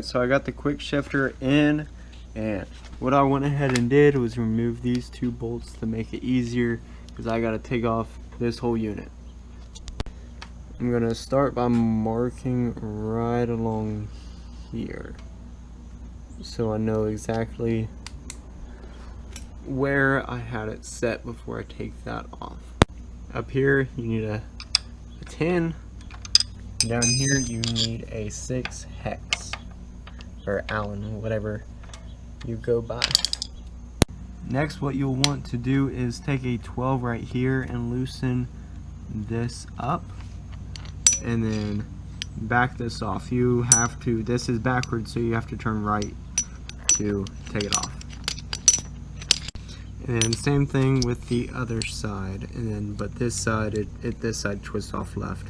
so I got the quick shifter in, and what I went ahead and did was remove these 2 bolts to make it easier, because I got to take off this whole unit. I'm going to start by marking right along here, so I know exactly where I had it set before I take that off. Up here you need a 10. Down here you need a 6 hex, or Allen, whatever you go by. Next, what you'll want to do is take a 12 right here and loosen this up, and then back this off. You have to, this is backwards, so you have to turn right to take it off. And then same thing with the other side, and then but this side, this side twists off left.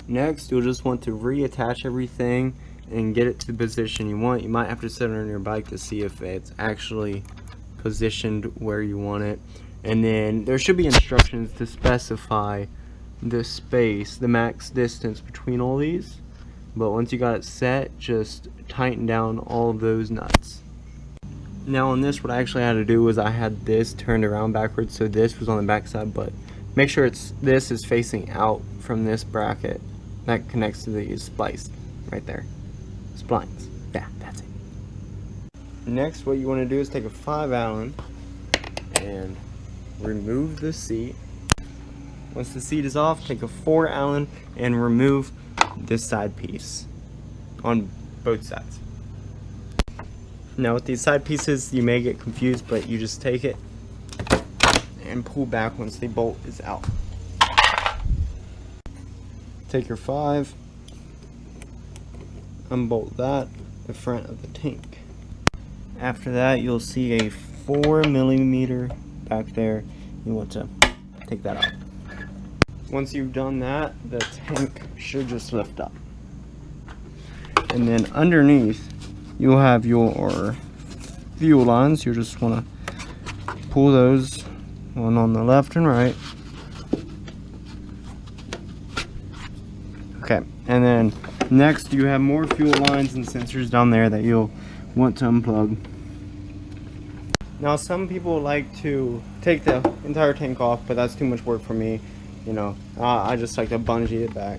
Next, you'll just want to reattach everything and get it to the position you want. You might have to set it on your bike to see if it's actually positioned where you want it. And then there should be instructions to specify the space, the max distance between all these. But once you got it set, just tighten down all of those nuts. Now on this, what I actually had to do was I had this turned around backwards, so this was on the back side, but make sure this is facing out from this bracket that connects to the spliced right there. Splines. Yeah, that's it. Next, what you want to do is take a 5 Allen and remove the seat. Once the seat is off, take a 4 Allen and remove this side piece on both sides. Now with these side pieces, you may get confused, but you just take it and pull back once the bolt is out. Take your 5, unbolt that, the front of the tank. After that, you'll see a 4mm back there. You want to take that out. Once you've done that, the tank should just lift up. And then underneath, you'll have your fuel lines. You just want to pull those, one on the left and right. Okay, and then next you have more fuel lines and sensors down there that you'll want to unplug. Now some people like to take the entire tank off, but that's too much work for me. You know, I just like to bungee it back.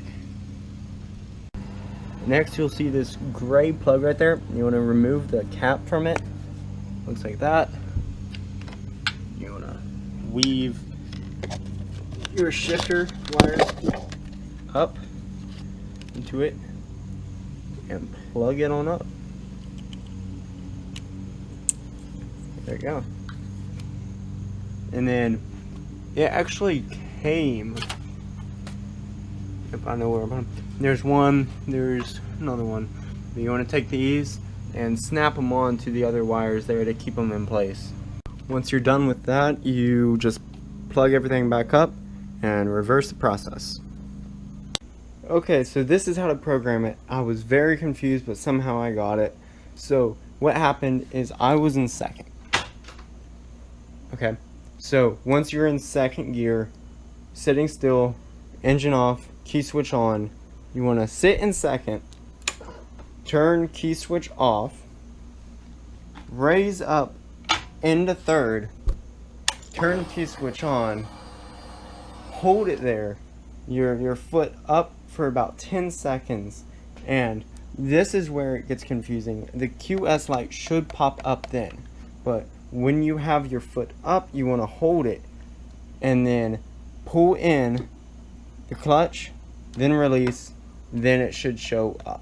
Next you'll see this gray plug right there. You want to remove the cap from it. Looks like that. You want to weave your shifter wires up into it and plug it on up. There you go. And then it actually came, if I know where I'm, there's one, there's another one. But you want to take these and snap them on to the other wires there to keep them in place. Once you're done with that, you just plug everything back up and reverse the process. Okay, so this is how to program it. I was very confused, but somehow I got it. So what happened is I was in second. Okay, so once you're in second gear, sitting still, engine off, key switch on, you want to sit in second, turn key switch off, raise up into third, turn key switch on, hold it there, your foot up for about 10 seconds, and this is where it gets confusing. The QS light should pop up then, but when you have your foot up, you want to hold it and then pull in the clutch, then release, then it should show up.